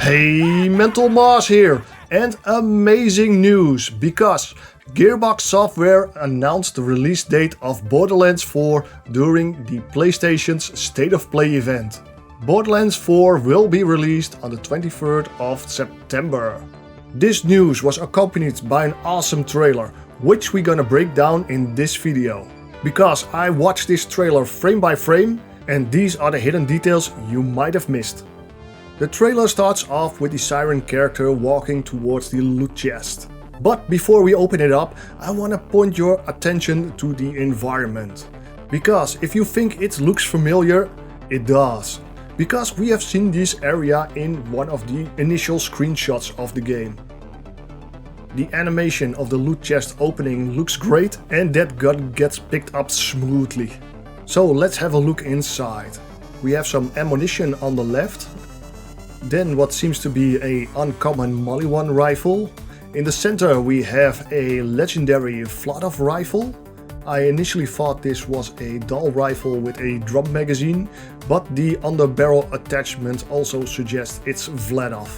Hey, MentalMars here, and amazing news because Gearbox Software announced the release date of Borderlands 4 during the PlayStation's State of Play event. Borderlands 4 will be released on the 23rd of September. This news was accompanied by an awesome trailer, which we're gonna break down in this video. Because I watched this trailer frame by frame, and these are the hidden details you might have missed. The trailer starts off with the Siren character walking towards the loot chest. But before we open it up, I want to point your attention to the environment. Because if you think it looks familiar, it does. Because we have seen this area in one of the initial screenshots of the game. The animation of the loot chest opening looks great and that gun gets picked up smoothly. So let's have a look inside. We have some ammunition on the left. Then what seems to be an uncommon Molly-1 rifle. In the center we have a legendary Vladov rifle. I initially thought this was a dull rifle with a drum magazine, but the underbarrel attachment also suggests it's Vladov.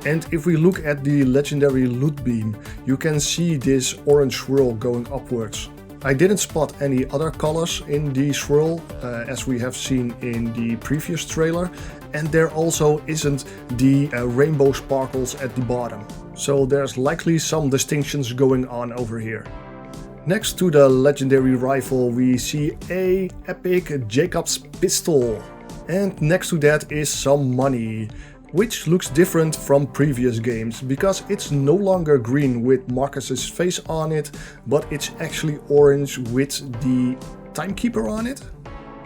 And if we look at the legendary loot beam, you can see this orange swirl going upwards. I didn't spot any other colors in the swirl as we have seen in the previous trailer, and there also isn't the rainbow sparkles at the bottom. So there's likely some distinctions going on over here. Next to the legendary rifle we see a epic Jacob's pistol, and next to that is some money, which looks different from previous games because it's no longer green with Marcus's face on it, but it's actually orange with the timekeeper on it.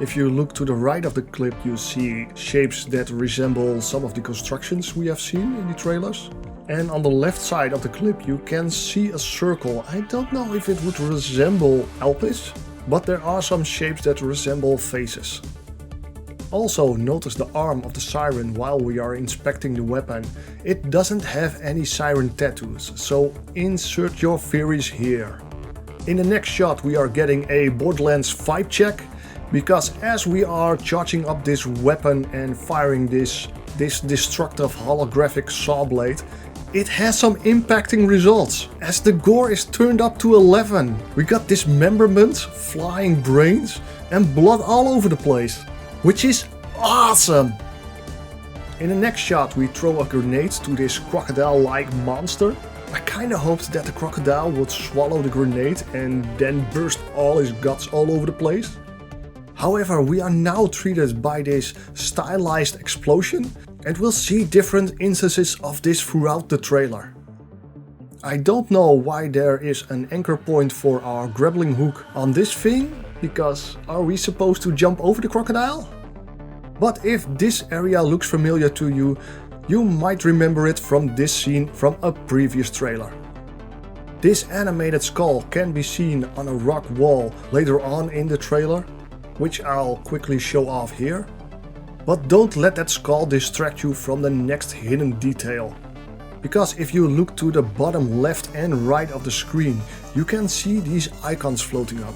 If you look to the right of the clip, you see shapes that resemble some of the constructions we have seen in the trailers. And on the left side of the clip you can see a circle. I don't know if it would resemble Elpis, but there are some shapes that resemble faces. Also notice the arm of the Siren while we are inspecting the weapon. It doesn't have any Siren tattoos, so insert your theories here. In the next shot we are getting a Borderlands 5 check, because as we are charging up this weapon and firing this destructive holographic saw blade, it has some impacting results, as the gore is turned up to 11. We got dismemberments, flying brains and blood all over the place, which is awesome! In the next shot we throw a grenade to this crocodile-like monster. I kinda hoped that the crocodile would swallow the grenade and then burst all his guts all over the place. However, we are now treated by this stylized explosion, and we'll see different instances of this throughout the trailer. I don't know why there is an anchor point for our grappling hook on this thing, because are we supposed to jump over the crocodile? But if this area looks familiar to you, you might remember it from this scene from a previous trailer. This animated skull can be seen on a rock wall later on in the trailer, which I'll quickly show off here. But don't let that skull distract you from the next hidden detail. Because if you look to the bottom left and right of the screen, you can see these icons floating up.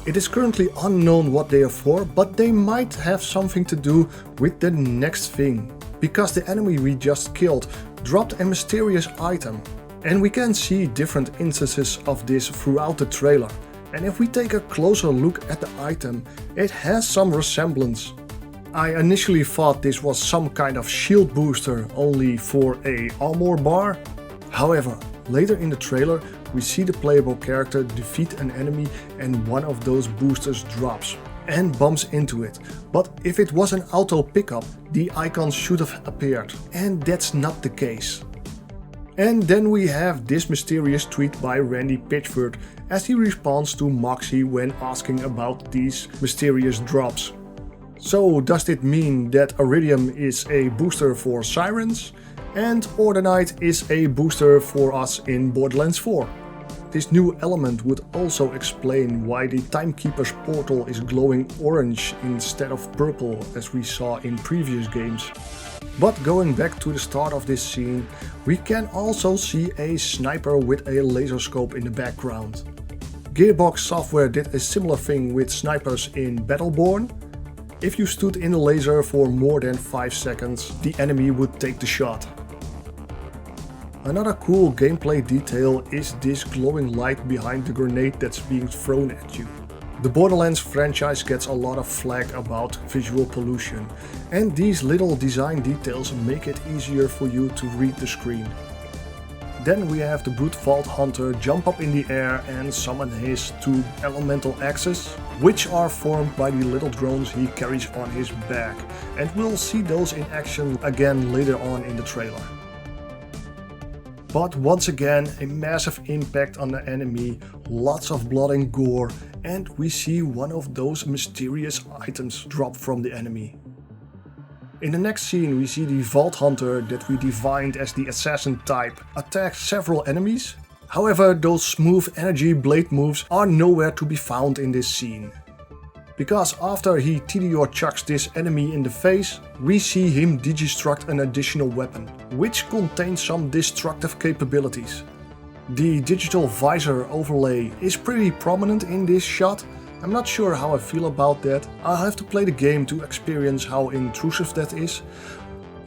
It is currently unknown what they are for, but they might have something to do with the next thing. Because the enemy we just killed dropped a mysterious item. And we can see different instances of this throughout the trailer. And if we take a closer look at the item, it has some resemblance. I initially thought this was some kind of shield booster only for a armor bar. However, later in the trailer we see the playable character defeat an enemy and one of those boosters drops and bumps into it. But if it was an auto pickup, the icon should have appeared, and that's not the case. And then we have this mysterious tweet by Randy Pitchford as he responds to Moxie when asking about these mysterious drops. So does it mean that Iridium is a booster for Sirens and Ordinite is a booster for us in Borderlands 4? This new element would also explain why the Timekeeper's portal is glowing orange instead of purple as we saw in previous games. But going back to the start of this scene, we can also see a sniper with a laser scope in the background. Gearbox Software did a similar thing with snipers in Battleborn, If you stood in the laser for more than 5 seconds, the enemy would take the shot. Another cool gameplay detail is this glowing light behind the grenade that's being thrown at you. The Borderlands franchise gets a lot of flack about visual pollution, and these little design details make it easier for you to read the screen. Then we have the Brute Vault Hunter jump up in the air and summon his 2 elemental axes, which are formed by the little drones he carries on his back, and we'll see those in action again later on in the trailer. But once again, a massive impact on the enemy, lots of blood and gore, and we see one of those mysterious items drop from the enemy. In the next scene we see the Vault Hunter that we defined as the assassin type attack several enemies. However, those smooth energy blade moves are nowhere to be found in this scene. Because after he TDR chucks this enemy in the face, we see him destruct an additional weapon, which contains some destructive capabilities. The digital visor overlay is pretty prominent in this shot. I'm not sure how I feel about that. I'll have to play the game to experience how intrusive that is.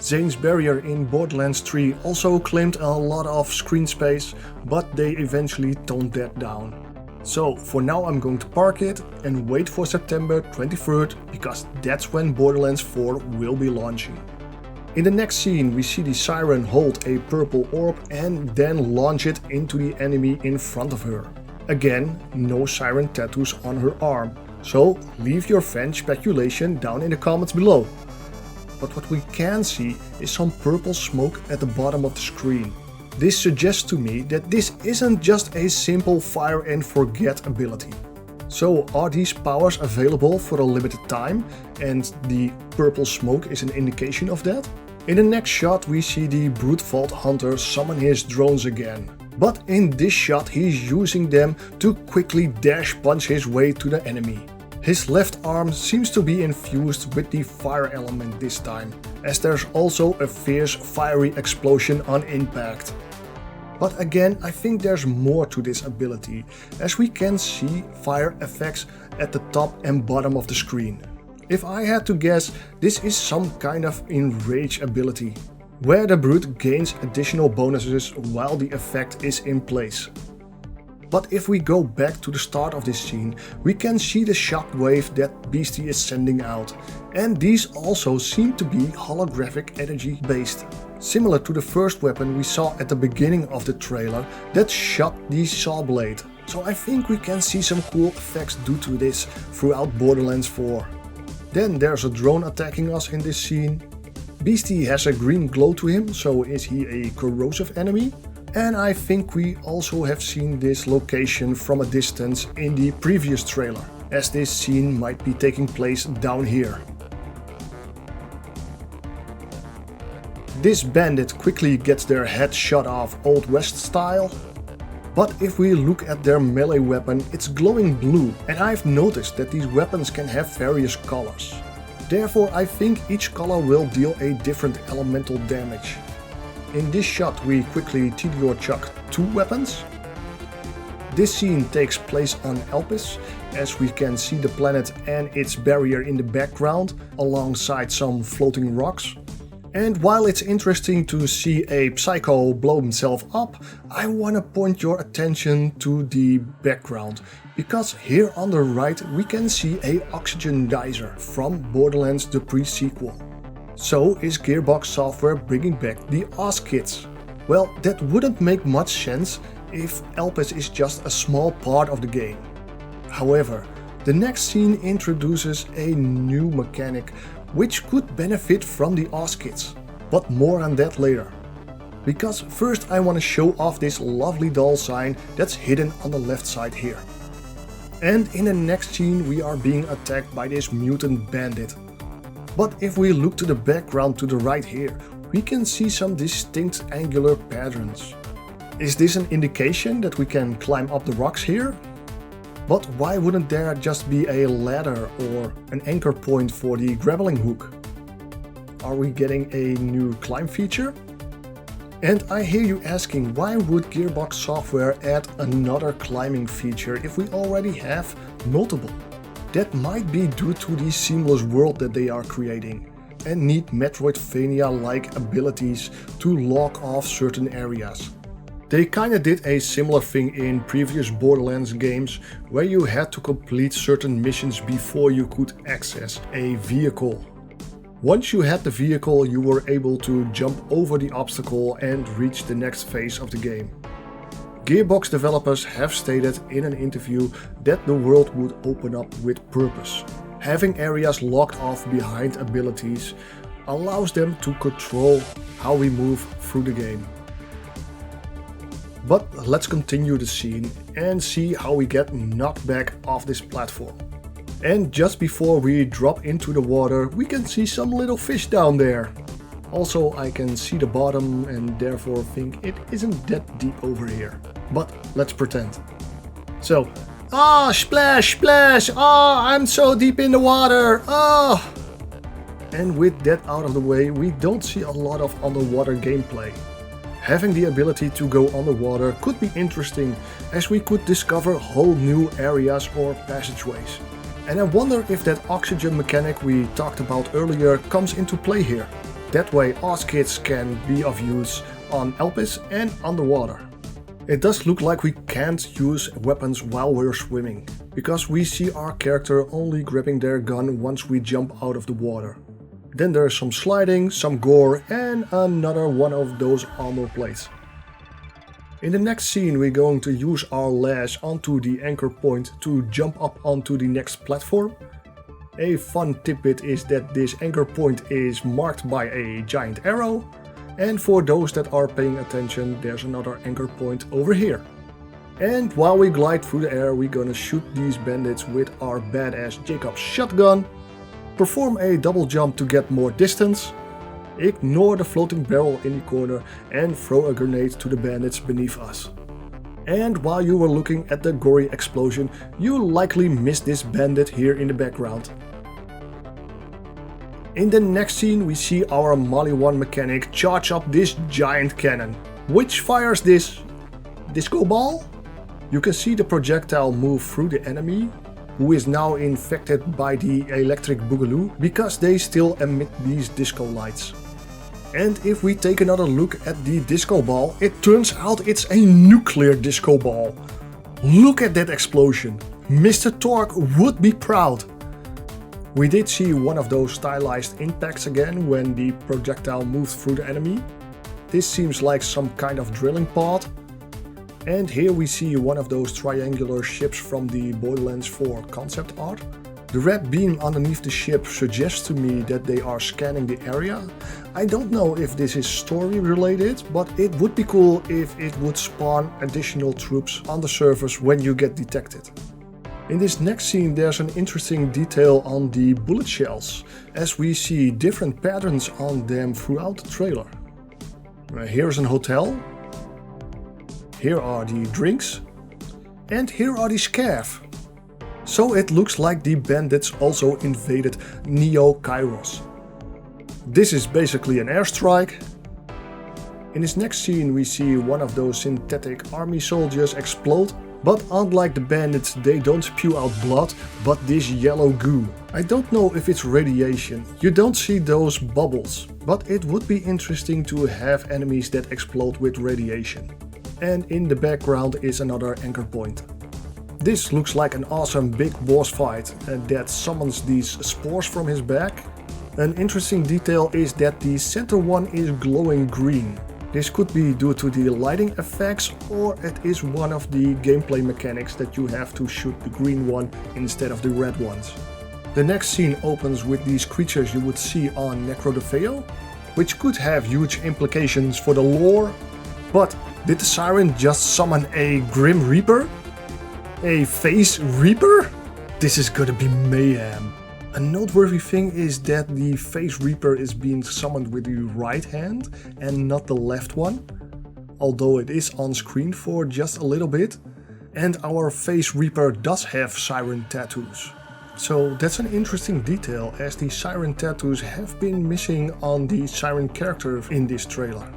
Zane's barrier in Borderlands 3 also claimed a lot of screen space, but they eventually toned that down. So for now I'm going to park it and wait for September 23rd, because that's when Borderlands 4 will be launching. In the next scene we see the Siren hold a purple orb and then launch it into the enemy in front of her. Again, no Siren tattoos on her arm, so leave your fan speculation down in the comments below. But what we can see is some purple smoke at the bottom of the screen. This suggests to me that this isn't just a simple fire and forget ability. So are these powers available for a limited time, and the purple smoke is an indication of that? In the next shot we see the Brute Vault Hunter summon his drones again. But in this shot he's using them to quickly dash punch his way to the enemy. His left arm seems to be infused with the fire element this time, as there's also a fierce fiery explosion on impact. But again, I think there's more to this ability, as we can see fire effects at the top and bottom of the screen. If I had to guess, this is some kind of enrage ability, where the brute gains additional bonuses while the effect is in place. But if we go back to the start of this scene, we can see the shockwave that Beastie is sending out, and these also seem to be holographic energy based, similar to the first weapon we saw at the beginning of the trailer that shot the saw blade. So I think we can see some cool effects due to this throughout Borderlands 4. Then there's a drone attacking us in this scene. Beastie has a green glow to him, so is he a corrosive enemy? And I think we also have seen this location from a distance in the previous trailer, as this scene might be taking place down here. This bandit quickly gets their head shot off Old West style. But if we look at their melee weapon, it's glowing blue, and I've noticed that these weapons can have various colors. Therefore I think each color will deal a different elemental damage. In this shot we quickly TDR chuck 2 weapons. This scene takes place on Elpis, as we can see the planet and its barrier in the background alongside some floating rocks. And while it's interesting to see a psycho blow himself up, I want to point your attention to the background, because here on the right we can see a oxygen geyser from Borderlands the pre-sequel. So is Gearbox Software bringing back the OZ kits? Well, that wouldn't make much sense if Elpis is just a small part of the game. However, the next scene introduces a new mechanic which could benefit from the OZ kits, but more on that later. Because first I want to show off this lovely doll sign that's hidden on the left side here. And in the next scene we are being attacked by this mutant bandit. But if we look to the background to the right here, we can see some distinct angular patterns. Is this an indication that we can climb up the rocks here? But why wouldn't there just be a ladder or an anchor point for the grappling hook? Are we getting a new climb feature? And I hear you asking, why would Gearbox Software add another climbing feature if we already have multiple? That might be due to the seamless world that they are creating and need Metroidvania-like abilities to lock off certain areas. They kinda did a similar thing in previous Borderlands games where you had to complete certain missions before you could access a vehicle. Once you had the vehicle, you were able to jump over the obstacle and reach the next phase of the game. Gearbox developers have stated in an interview that the world would open up with purpose. Having areas locked off behind abilities allows them to control how we move through the game. But let's continue the scene and see how we get knocked back off this platform. And just before we drop into the water, we can see some little fish down there. Also, I can see the bottom and therefore think it isn't that deep over here. But let's pretend. So, splash, splash, I'm so deep in the water, And with that out of the way, we don't see a lot of underwater gameplay. Having the ability to go underwater could be interesting, as we could discover whole new areas or passageways. And I wonder if that oxygen mechanic we talked about earlier comes into play here. That way Oz kits can be of use on Elpis and underwater. It does look like we can't use weapons while we're swimming, because we see our character only gripping their gun once we jump out of the water. Then there's some sliding, some gore and another one of those armor plates. In the next scene we're going to use our lash onto the anchor point to jump up onto the next platform. A fun tidbit is that this anchor point is marked by a giant arrow, and for those that are paying attention, there's another anchor point over here. And while we glide through the air, we're gonna shoot these bandits with our badass Jacob's shotgun, perform a double jump to get more distance, ignore the floating barrel in the corner and throw a grenade to the bandits beneath us. And while you were looking at the gory explosion, you likely missed this bandit here in the background. In the next scene we see our Molly 1 mechanic charge up this giant cannon, which fires this disco ball. You can see the projectile move through the enemy, who is now infected by the electric boogaloo because they still emit these disco lights. And if we take another look at the disco ball, it turns out it's a nuclear disco ball. Look at that explosion. Mr. Torque would be proud. We did see one of those stylized impacts again when the projectile moved through the enemy. This seems like some kind of drilling pod. And here we see one of those triangular ships from the Borderlands 4 concept art. The red beam underneath the ship suggests to me that they are scanning the area. I don't know if this is story related, but it would be cool if it would spawn additional troops on the surface when you get detected. In this next scene there's an interesting detail on the bullet shells, as we see different patterns on them throughout the trailer. Here's an hotel, here are the drinks, and here are the scav. So it looks like the bandits also invaded Neo Kairos. This is basically an airstrike. In this next scene we see one of those synthetic army soldiers explode, but unlike the bandits they don't spew out blood, but this yellow goo. I don't know if it's radiation, you don't see those bubbles, but it would be interesting to have enemies that explode with radiation. And in the background is another anchor point. This looks like an awesome big boss fight that summons these spores from his back. An interesting detail is that the center one is glowing green. This could be due to the lighting effects, or it is one of the gameplay mechanics that you have to shoot the green one instead of the red ones. The next scene opens with these creatures you would see on Necrodefeo, which could have huge implications for the lore. But did the Siren just summon a Grim Reaper? A Face Reaper? This is gonna be mayhem. A noteworthy thing is that the Face Reaper is being summoned with the right hand and not the left one, although it is on screen for just a little bit. And our Face Reaper does have Siren tattoos. So that's an interesting detail, as the Siren tattoos have been missing on the Siren character in this trailer.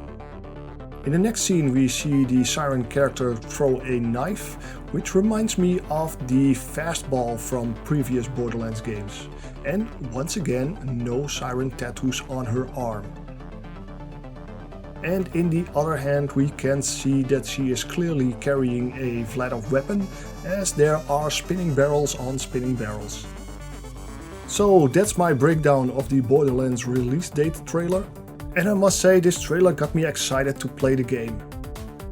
In the next scene we see the Siren character throw a knife, which reminds me of the fastball from previous Borderlands games. And once again, no Siren tattoos on her arm. And in the other hand we can see that she is clearly carrying a Vladov weapon, as there are spinning barrels on spinning barrels. So that's my breakdown of the Borderlands release date trailer. And I must say, this trailer got me excited to play the game.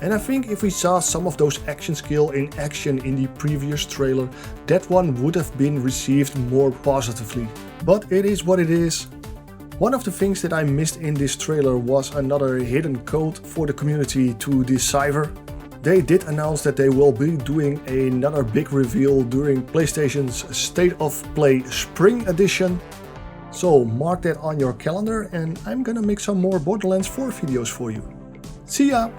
And I think if we saw some of those action skill in action in the previous trailer, that one would have been received more positively. But it is what it is. One of the things that I missed in this trailer was another hidden code for the community to decipher. They did announce that they will be doing another big reveal during PlayStation's State of Play Spring Edition. So mark that on your calendar and I'm gonna make some more Borderlands 4 videos for you. See ya!